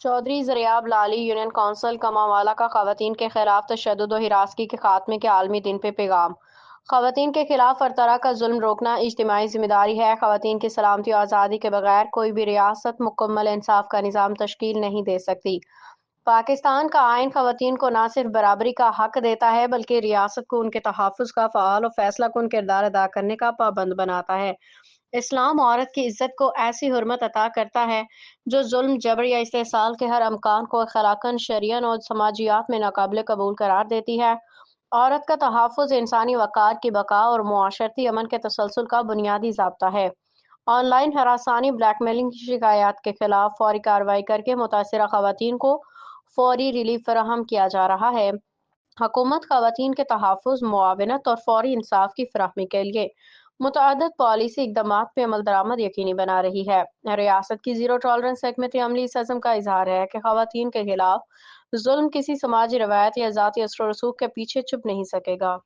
Chaudhry زریاب lolly union council کماوالا کا خواتین کے خلاف تشدد و ہراسگی کے خاتمے کے عالمی دن پہ پیغام۔ خواتین کے خلاف ہر طرح کا ظلم روکنا اجتماعی ذمہ داری ہے۔ خواتین کی سلامتی و آزادی کے بغیر کوئی بھی ریاست مکمل انصاف کا نظام تشکیل نہیں دے سکتی۔ پاکستان کا آئین خواتین کو نہ صرف برابری کا حق دیتا ہے بلکہ ریاست کو ان کے تحفظ کا فعال و فیصلہ کن کردار ادا کرنے کا پابند بناتا ہے۔ اسلام عورت کی عزت کو ایسی حرمت عطا کرتا ہے جو ظلم، جبر یا استحصال کے ہر امکان کو اخلاقاً، شرعیاً اور سماجیات میں ناقابل قبول قرار دیتی ہے۔ عورت کا تحفظ انسانی وقار کی بقا اور معاشرتی امن کے تسلسل کا بنیادی ضابطہ ہے۔ آن لائن ہراسانی، بلیک میلنگ کی شکایات کے خلاف فوری کارروائی کر کے متاثرہ خواتین کو فوری ریلیف فراہم کیا جا رہا ہے۔ حکومت خواتین کے تحفظ، معاونت اور فوری انصاف کی فراہمی کے لیے متعدد پالیسی اقدامات پہ عمل درآمد یقینی بنا رہی ہے۔ ریاست کی زیرو ٹالرنس حکمت عملی اس عزم کا اظہار ہے کہ خواتین کے خلاف ظلم کسی سماجی روایت یا ذاتی اثر و رسوخ کے پیچھے چھپ نہیں سکے گا۔